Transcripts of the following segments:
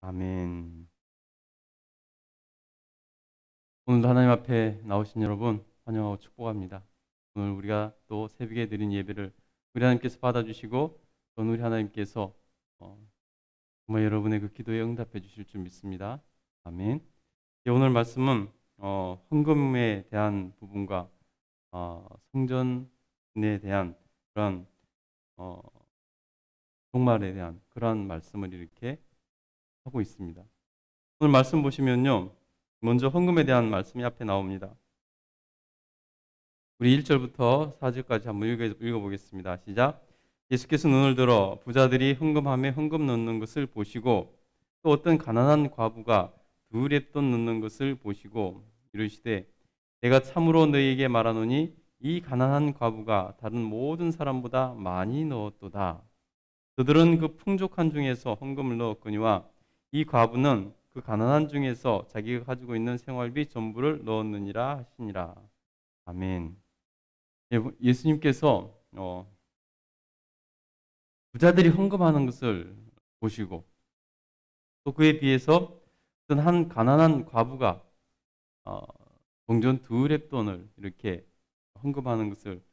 아멘. 오늘도 하나님 앞에 나오신 여러분 환영하고 축복합니다. 오늘 우리가 또 새벽에 드린 예배를 우리 하나님께서 받아주시고 또 우리 하나님께서 정말 여러분의 그 기도에 응답해 주실 줄 믿습니다. 아멘. 오늘 말씀은 헌금에 대한 부분과 성전에 대한 그런 어, 종말에 대한 그러한 말씀을 이렇게 하고 있습니다. 오늘 말씀 보시면요. 먼저 헌금에 대한 말씀이 앞에 나옵니다. 우리 1절부터 4절까지 한번 읽어보겠습니다. 시작. 예수께서 눈을 들어 부자들이 헌금함에 헌금 넣는 것을 보시고 또 어떤 가난한 과부가 두 랩돈 넣는 것을 보시고 이르시되 내가 참으로 너희에게 말하노니 이 가난한 과부가 다른 모든 사람보다 많이 넣었도다. 그들은 그 풍족한 중에서 헌금을 넣었거니와 이 과부는 그 가난한 중에서 자기가 가지고 있는 생활비 전부를 넣었느니라 하시니라. 아멘. 예수님께서 부자들이 헌금하는 것을 보시고 또 그에 비해서 어떤 한 가난한 과부가 어, 동전 두 랩돈을 이렇게 헌금하는 것을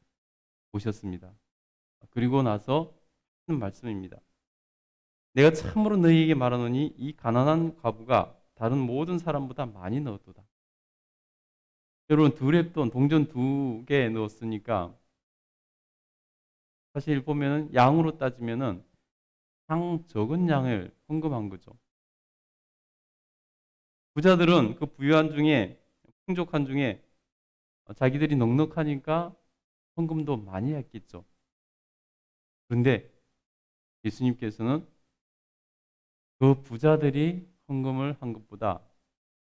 보셨습니다. 그리고 나서 하는 말씀입니다. 내가 참으로 너희에게 말하노니 이 가난한 과부가 다른 모든 사람보다 많이 넣었도다. 여러분 두 랩돈 동전 두 개 넣었으니까 사실 보면 양으로 따지면은 상 적은 양을 헌금한 거죠. 부자들은 그 부유한 중에 풍족한 중에 자기들이 넉넉하니까 헌금도 많이 했겠죠. 그런데 예수님께서는 그 부자들이 헌금을 한 것보다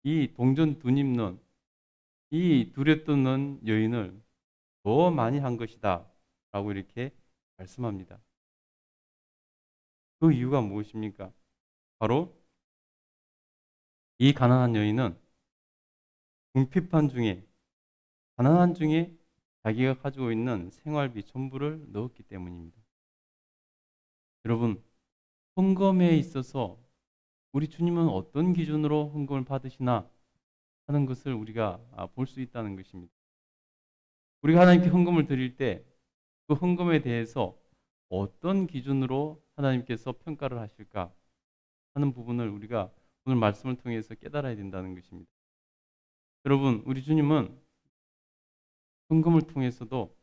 이 동전 두 입는 이 두렵돈 넣은 여인을 더 많이 한 것이다 라고 이렇게 말씀합니다. 그 이유가 무엇입니까? 바로 이 가난한 여인은 궁핍한 중에 가난한 중에 자기가 가지고 있는 생활비 전부를 넣었기 때문입니다. 여러분, 헌금에 있어서 우리 주님은 어떤 기준으로 헌금을 받으시나 하는 것을 우리가 볼 수 있다는 것입니다. 우리가 하나님께 헌금을 드릴 때 그 헌금에 대해서 어떤 기준으로 하나님께서 평가를 하실까 하는 부분을 우리가 오늘 말씀을 통해서 깨달아야 된다는 것입니다. 여러분, 우리 주님은 헌금을 통해서도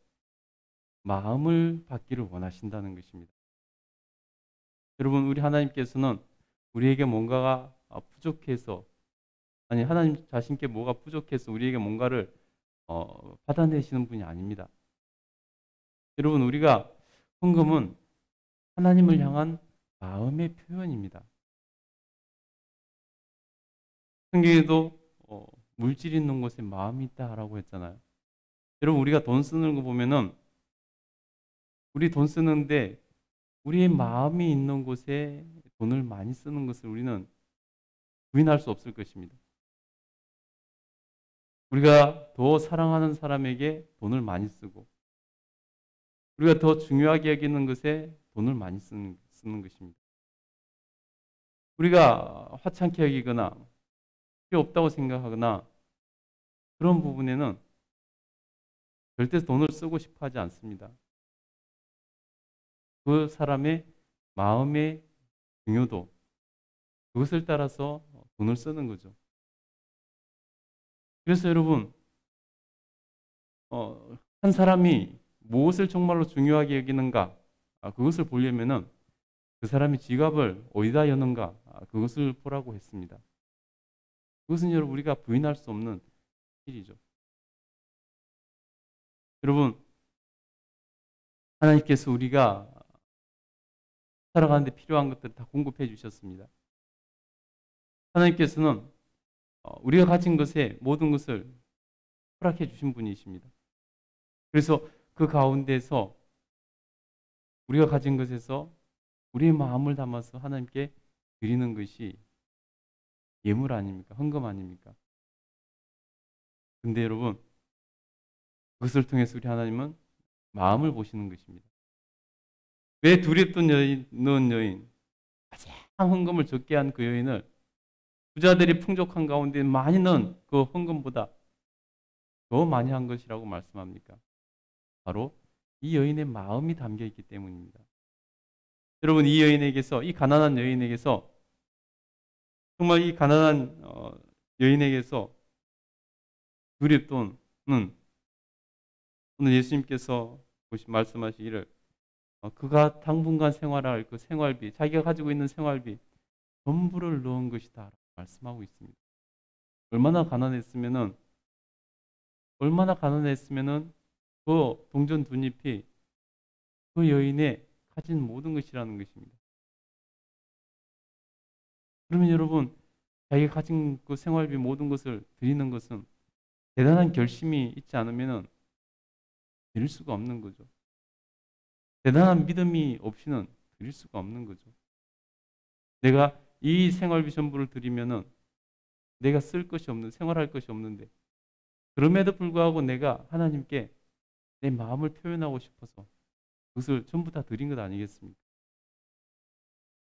마음을 받기를 원하신다는 것입니다. 여러분, 우리 하나님께서는 우리에게 뭔가가 부족해서 아니 하나님 자신께 뭐가 부족해서 우리에게 뭔가를 받아내시는 분이 아닙니다. 여러분, 우리가 헌금은 하나님을 향한 마음의 표현입니다. 성경에도 물질 있는 곳에 마음이 있다라고 했잖아요. 여러분, 우리가 돈 쓰는 거 보면은 우리 돈 쓰는데 우리의 마음이 있는 곳에 돈을 많이 쓰는 것을 우리는 부인할 수 없을 것입니다. 우리가 더 사랑하는 사람에게 돈을 많이 쓰고 우리가 더 중요하게 여기는 것에 돈을 많이 쓰는 것입니다. 우리가 화창게 여기거나 필요 없다고 생각하거나 그런 부분에는 절대 돈을 쓰고 싶어 하지 않습니다. 그 사람의 마음의 중요도 그것을 따라서 돈을 쓰는 거죠. 그래서 여러분 한 사람이 무엇을 정말로 중요하게 여기는가 그것을 보려면은 그 사람이 지갑을 어디다 여는가 그것을 보라고 했습니다. 그것은 여러분 우리가 부인할 수 없는 일이죠. 여러분 하나님께서 우리가 살아가는데 필요한 것들을 다 공급해 주셨습니다. 하나님께서는 우리가 가진 것에 모든 것을 허락해 주신 분이십니다. 그래서 그 가운데서 우리가 가진 것에서 우리의 마음을 담아서 하나님께 드리는 것이 예물 아닙니까? 헌금 아닙니까? 근데 여러분 그것을 통해서 우리 하나님은 마음을 보시는 것입니다. 왜 두렵던 여인, 넣은 여인 헌금을 적게 한 그 여인을 부자들이 풍족한 가운데 많이 넣은 그 헌금보다 더 많이 한 것이라고 말씀합니까? 바로 이 여인의 마음이 담겨 있기 때문입니다. 여러분, 이 여인에게서, 이 가난한 여인에게서, 정말 이 가난한 여인에게서 두렵돈은 오늘 예수님께서 말씀하시기를 그가 당분간 생활할 그 생활비, 자기가 가지고 있는 생활비 전부를 넣은 것이다 말씀하고 있습니다. 얼마나 가난했으면은 그 동전 두 잎이 그 여인의 가진 모든 것이라는 것입니다. 그러면 여러분, 자기가 가진 그 생활비 모든 것을 드리는 것은 대단한 결심이 있지 않으면은 드릴 수가 없는 거죠. 대단한 믿음이 없이는 드릴 수가 없는 거죠. 내가 이 생활비 전부를 드리면은 내가 쓸 것이 없는, 생활할 것이 없는데, 그럼에도 불구하고 내가 하나님께 내 마음을 표현하고 싶어서 그것을 전부 다 드린 것 아니겠습니까?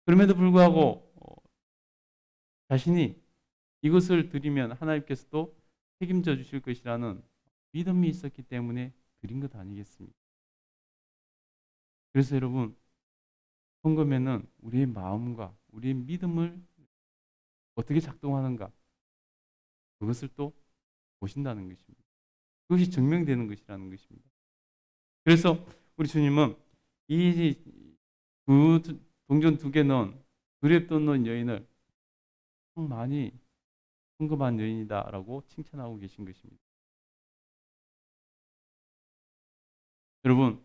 그럼에도 불구하고 자신이 이것을 드리면 하나님께서도 책임져 주실 것이라는 믿음이 있었기 때문에 드린 것 아니겠습니까? 그래서 여러분, 헌금에는 우리의 마음과 우리의 믿음을 어떻게 작동하는가, 그것을 또 보신다는 것입니다. 그것이 증명되는 것이라는 것입니다. 그래서 우리 주님은 이 동전 두 개 넣은 두렙돈 넣은 여인을 많이 헌금한 여인이다라고 칭찬하고 계신 것입니다. 여러분,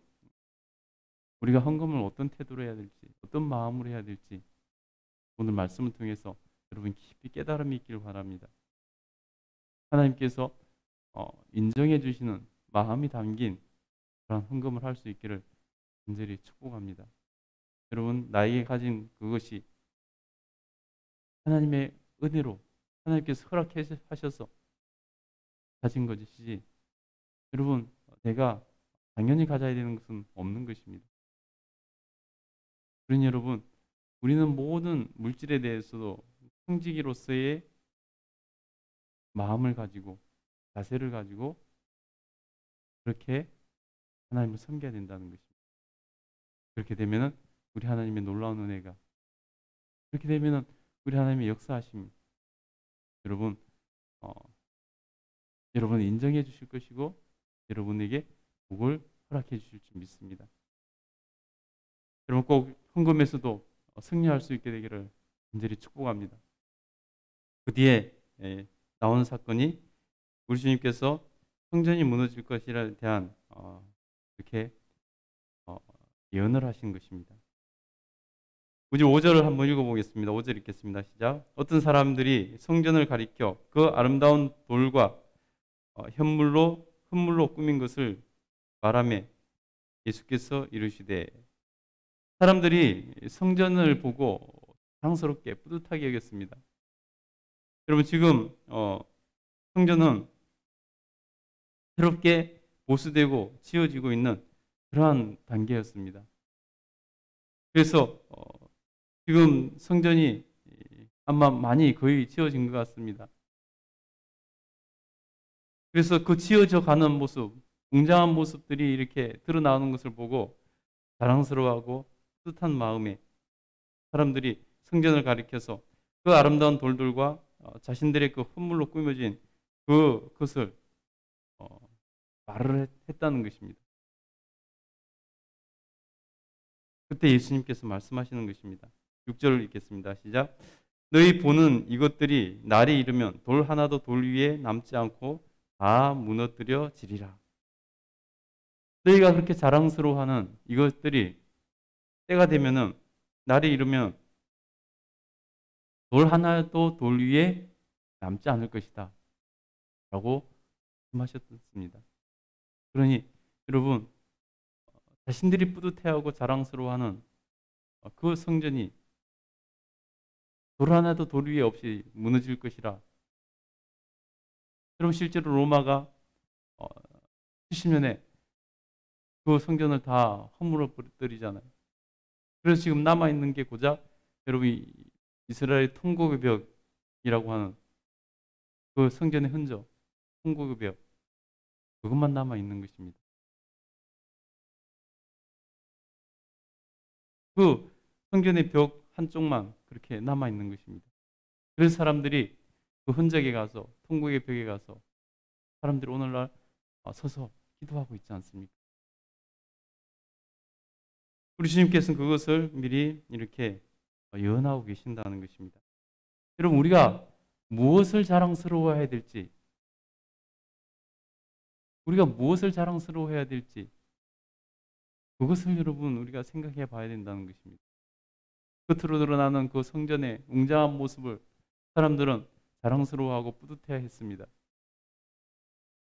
우리가 헌금을 어떤 태도로 해야 될지, 어떤 마음으로 해야 될지 오늘 말씀을 통해서 여러분 깊이 깨달음이 있기를 바랍니다. 하나님께서 인정해 주시는 마음이 담긴 그런 헌금을 할 수 있기를 간절히 축복합니다. 여러분, 나에게 가진 그것이 하나님의 은혜로 하나님께서 허락하셔서 가진 것이지, 여러분, 내가 당연히 가져야 되는 것은 없는 것입니다. 그러니 여러분, 우리는 모든 물질에 대해서도 청지기로서의 마음을 가지고, 자세를 가지고 그렇게 하나님을 섬겨야 된다는 것입니다. 그렇게 되면은 우리 하나님의 놀라운 은혜가, 그렇게 되면은 우리 하나님의 역사하심, 여러분, 여러분을 인정해 주실 것이고 여러분에게 복을 허락해 주실 줄 믿습니다. 여러분, 꼭 헌금에서도 승리할 수 있게 되기를 간절히 축복합니다. 그 뒤에 나오는 사건이 우리 주님께서 성전이 무너질 것이라에 대한 이렇게 예언을 하신 것입니다. 우리 5절을 한번 읽어보겠습니다. 5절 읽겠습니다. 시작. 어떤 사람들이 성전을 가리켜 그 아름다운 돌과 흙물로 꾸민 것을 말하며 예수께서 이르시되, 사람들이 성전을 보고 자랑스럽게 뿌듯하게 여겼습니다. 여러분, 지금 성전은 새롭게 보수되고 지어지고 있는 그러한 단계였습니다. 그래서 지금 성전이 아마 많이 거의 지어진 것 같습니다. 그래서 그 지어져 가는 모습, 웅장한 모습들이 이렇게 드러나오는 것을 보고 자랑스러워하고 뿌듯한 마음에 사람들이 성전을 가리켜서 그 아름다운 돌들과 자신들의 그 흙물로 꾸며진 그것을 말을 했다는 것입니다. 그때 예수님께서 말씀하시는 것입니다. 6절을 읽겠습니다. 시작. 너희 보는 이것들이 날이 이르면 돌 하나도 돌 위에 남지 않고 다 무너뜨려지리라. 너희가 그렇게 자랑스러워하는 이것들이 때가 되면은, 날이 이르면 돌 하나도 돌 위에 남지 않을 것이다 라고 말씀하셨습니다. 그러니 여러분, 자신들이 뿌듯해하고 자랑스러워하는 그 성전이 돌 하나도 돌 위에 없이 무너질 것이라. 여러분, 실제로 로마가 70년에 그 성전을 다 허물어 버리잖아요. 그래서 지금 남아있는 게 고작 여러분 이스라엘 통곡의 벽이라고 하는 그 성전의 흔적, 통곡의 벽, 그것만 남아 있는 것입니다. 그 성전의 벽 한쪽만 그렇게 남아 있는 것입니다. 그래서 사람들이 그 흔적에 가서, 통곡의 벽에 가서 사람들이 오늘날 서서 기도하고 있지 않습니까? 우리 주님께서는 그것을 미리 이렇게 예언하고 계신다는 것입니다. 여러분, 우리가 무엇을 자랑스러워해야 될지, 우리가 무엇을 자랑스러워해야 될지, 그것을 여러분 우리가 생각해 봐야 된다는 것입니다. 겉으로 드러나는 그 성전의 웅장한 모습을 사람들은 자랑스러워하고 뿌듯해야 했습니다.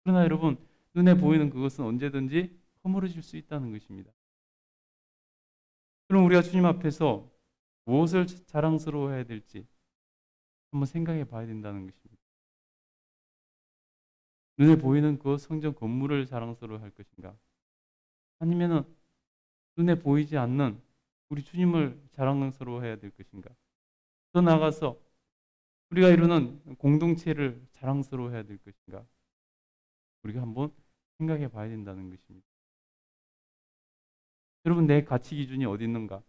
그러나 여러분, 눈에 보이는 그것은 언제든지 허물어질 수 있다는 것입니다. 그럼 우리가 주님 앞에서 무엇을 자랑스러워해야 될지 한번 생각해 봐야 된다는 것입니다. 눈에 보이는 그 성전 건물을 자랑스러워할 것인가? 아니면은 눈에 보이지 않는 우리 주님을 자랑스러워해야 될 것인가? 더 나아가서 우리가 이루는 공동체를 자랑스러워해야 될 것인가? 우리가 한번 생각해 봐야 된다는 것입니다. 여러분, 내 가치 기준이 어디 있는가?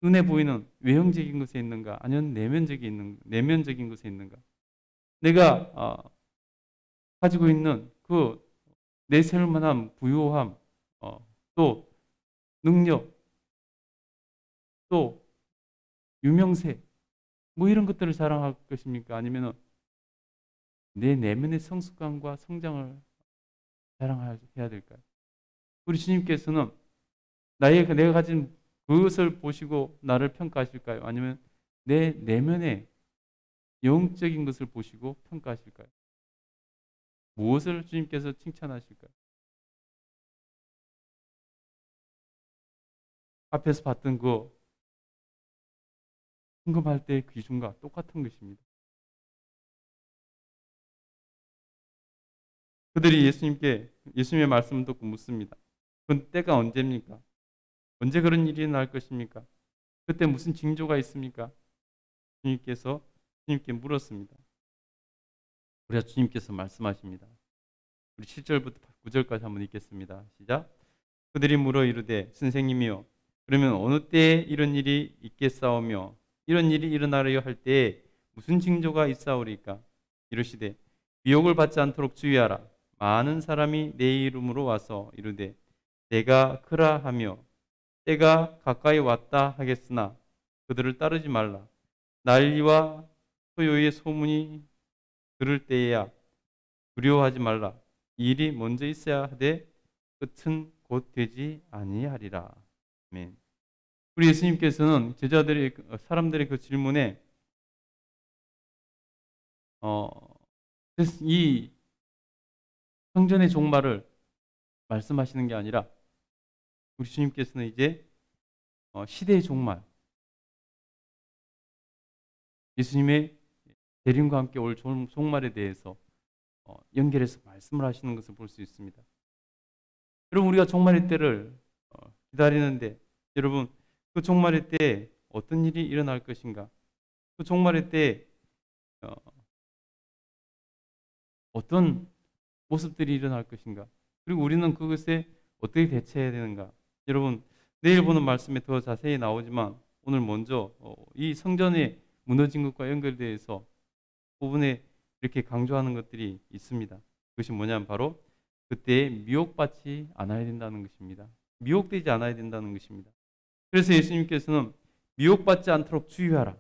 눈에 보이는 외형적인 것에 있는가? 아니면 내면적인 것에 있는가? 내가 가지고 있는 그 내세울 만한 부유함, 또 능력, 또 유명세, 뭐 이런 것들을 자랑할 것입니까? 아니면 내 내면의 성숙감과 성장을 자랑해야 될까요? 우리 주님께서는 내가 가진 그것을 보시고 나를 평가하실까요? 아니면 내 내면의 영적인 것을 보시고 평가하실까요? 무엇을 주님께서 칭찬하실까요? 앞에서 봤던 그 헌금할 때의 기준과 똑같은 것입니다. 그들이 예수님의 말씀을 듣고 묻습니다. 그 때가 언제입니까? 언제 그런 일이 날 것입니까? 그때 무슨 징조가 있습니까? 주님께 물었습니다. 그래서 주님께서 말씀하십니다. 우리 7절부터 9절까지 한번 읽겠습니다. 시작. 그들이 물어 이르되 선생님이여 그러면 어느 때에 이런 일이 있겠사오며 이런 일이 일어나려 할 때에 무슨 징조가 있사오리까? 이르시되 미혹을 받지 않도록 주의하라. 많은 사람이 내 이름으로 와서 이르되 내가 그라 하며 때가 가까이 왔다 하겠으나 그들을 따르지 말라. 난리와 소요의 소문이 들을 때에야 두려워하지 말라. 이 일이 먼저 있어야 하되 끝은 곧 되지 아니하리라. 아멘. 우리 예수님께서는 사람들의 그 질문에 이 성전의 종말을 말씀하시는 게 아니라 우리 주님께서는 이제 시대의 종말, 예수님의 재림과 함께 올 종말에 대해서 연결해서 말씀을 하시는 것을 볼 수 있습니다. 여러분, 우리가 종말의 때를 기다리는데 여러분, 그 종말의 때에 어떤 일이 일어날 것인가? 그 종말의 때에 어떤 모습들이 일어날 것인가? 그리고 우리는 그것에 어떻게 대처해야 되는가? 여러분, 내일 보는 말씀에 더 자세히 나오지만 오늘 먼저 이 성전의 무너진 것과 연결되어서 부분에 이렇게 강조하는 것들이 있습니다. 그것이 뭐냐면 바로 그때에 미혹받지 않아야 된다는 것입니다. 미혹되지 않아야 된다는 것입니다. 그래서 예수님께서는 미혹받지 않도록 주의하라.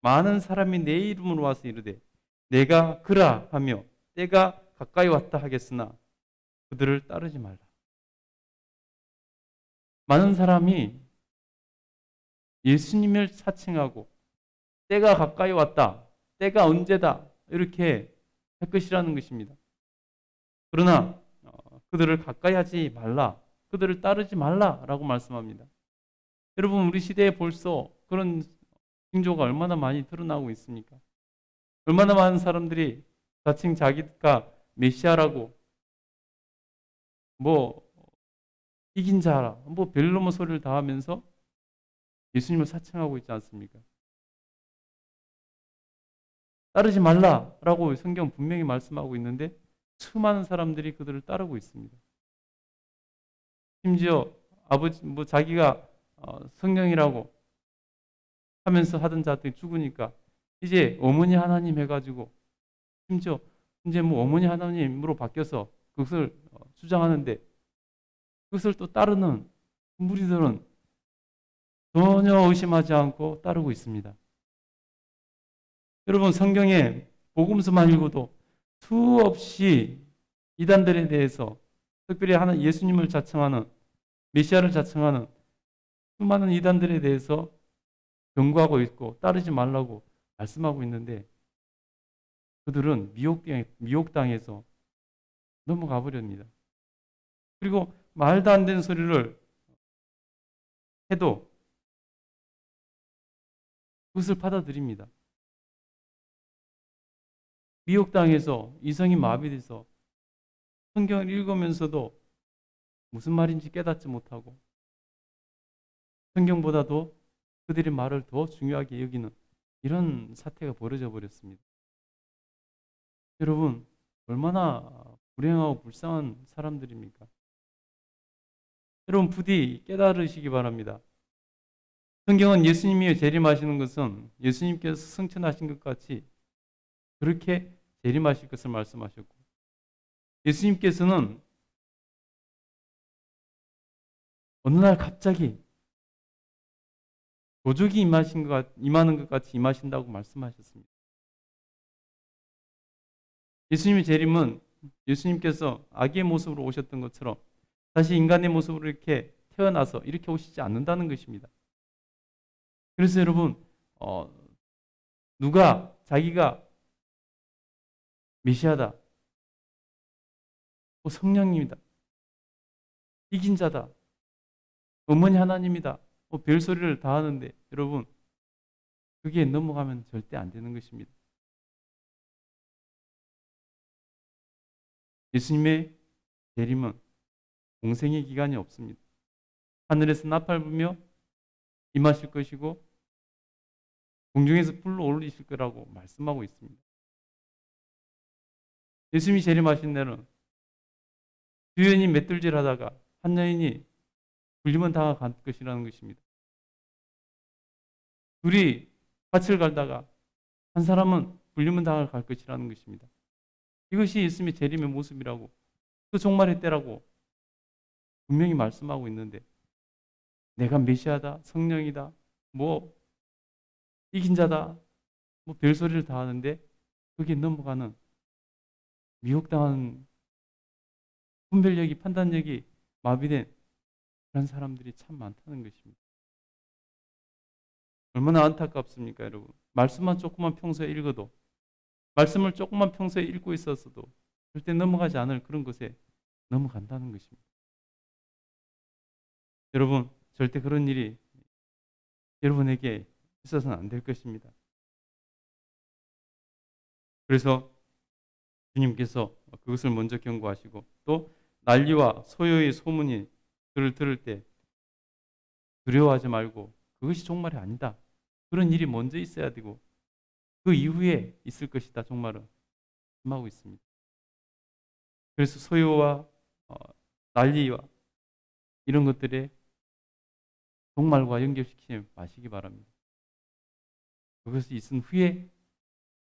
많은 사람이 내 이름으로 와서 이르되 내가 그라 하며 때가 가까이 왔다 하겠으나 그들을 따르지 말라. 많은 사람이 예수님을 사칭하고 때가 가까이 왔다, 때가 언제다 이렇게 할 것이라는 것입니다. 그러나 그들을 가까이 하지 말라, 그들을 따르지 말라라고 말씀합니다. 여러분, 우리 시대에 벌써 그런 징조가 얼마나 많이 드러나고 있습니까? 얼마나 많은 사람들이 자칭 자기가 메시아라고 뭐 이긴 자라 뭐 별로모 소리를 다 하면서 예수님을 사칭하고 있지 않습니까? 따르지 말라라고 성경 분명히 말씀하고 있는데 수많은 사람들이 그들을 따르고 있습니다. 심지어 아버지 자기가 성령이라고 하면서 하던 자들이 죽으니까 이제 어머니 하나님 해가지고 심지어 이제 어머니 하나님으로 바뀌어서 그것을 주장하는데 그것을 또 따르는 무리들은 전혀 의심하지 않고 따르고 있습니다. 여러분 성경에 복음서만 읽어도 수없이 이단들에 대해서 특별히 하나 예수님을 자청하는 메시아를 자청하는 수많은 이단들에 대해서 경고하고 있고 따르지 말라고 말씀하고 있는데 그들은 미혹당해서 넘어가 버립니다. 그리고 말도 안 되는 소리를 해도 그것을 받아들입니다. 미혹당해서 이성이 마비돼서 성경을 읽으면서도 무슨 말인지 깨닫지 못하고 성경보다도 그들의 말을 더 중요하게 여기는 이런 사태가 벌어져 버렸습니다. 여러분 얼마나 불행하고 불쌍한 사람들입니까? 여러분 부디 깨달으시기 바랍니다. 성경은 예수님이 재림하시는 것은 예수님께서 승천하신 것 같이 그렇게 재림하실 것을 말씀하셨고 예수님께서는 어느 날 갑자기 도적이 임하는 것 같이 임하신다고 말씀하셨습니다. 예수님의 재림은 예수님께서 아기의 모습으로 오셨던 것처럼 다시 인간의 모습으로 이렇게 태어나서 이렇게 오시지 않는다는 것입니다. 그래서 여러분 누가 자기가 메시아다, 성령님이다, 이긴 자다, 어머니 하나님이다, 별소리를 다 하는데 여러분 그게 넘어가면 절대 안 되는 것입니다. 예수님의 재림은 공생의 기간이 없습니다. 하늘에서 나팔 불며 임하실 것이고 공중에서 불로 올리실 거라고 말씀하고 있습니다. 예수님이 재림하신 날은 두 여인이 맷돌질하다가 한 여인이 불리면 당할 것이라는 것입니다. 둘이 밭을 갈다가 한 사람은 불리면 당할 것이라는 것입니다. 이것이 예수님의 재림의 모습이라고 그 종말의 때라고 분명히 말씀하고 있는데 내가 메시아다, 성령이다, 이긴 자다, 별소리를 다 하는데 거기에 넘어가는 미혹당한 분별력이 판단력이 마비된 그런 사람들이 참 많다는 것입니다. 얼마나 안타깝습니까, 여러분? 말씀만 조금만 평소에 읽어도 말씀을 조금만 평소에 읽고 있었어도 절대 넘어가지 않을 그런 곳에 넘어간다는 것입니다. 여러분, 절대 그런 일이 여러분에게 있어서는 안 될 것입니다. 그래서 주님께서 그것을 먼저 경고하시고 또 난리와 소요의 소문이 그를 들을 때 두려워하지 말고 그것이 종말이 아니다. 그런 일이 먼저 있어야 되고 그 이후에 있을 것이다. 종말은 말하고 있습니다. 그래서 소요와 난리와 이런 것들에 종말과 연결시키지 마시기 바랍니다. 그것이 있은 후에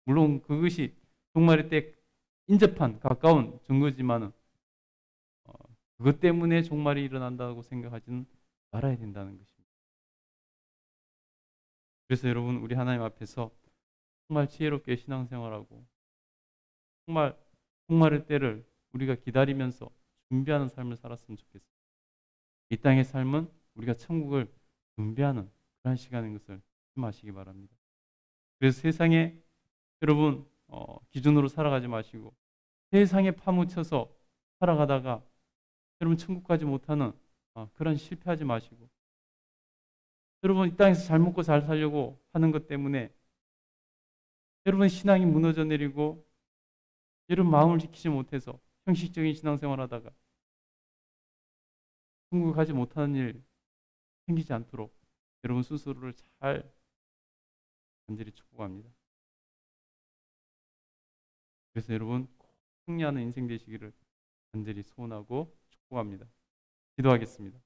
물론 그것이 종말의 때 인접한 가까운 증거지만은 그것 때문에 종말이 일어난다고 생각하지는 말아야 된다는 것입니다. 그래서 여러분 우리 하나님 앞에서 정말 지혜롭게 신앙생활하고 정말 종말의 때를 우리가 기다리면서 준비하는 삶을 살았으면 좋겠습니다. 이 땅의 삶은 우리가 천국을 준비하는 그런 시간인 것을 말씀하시기 바랍니다. 그래서 세상에 여러분 기준으로 살아가지 마시고 세상에 파묻혀서 살아가다가 여러분 천국 가지 못하는 그런 실패하지 마시고 여러분 이 땅에서 잘 먹고 잘 살려고 하는 것 때문에 여러분 신앙이 무너져 내리고 여러분 마음을 지키지 못해서 형식적인 신앙생활 하다가 천국 가지 못하는 일 생기지 않도록 여러분 스스로를 잘 간절히 축복합니다. 그래서 여러분 꼭 승리하는 인생 되시기를 간절히 소원하고 축복합니다. 기도하겠습니다.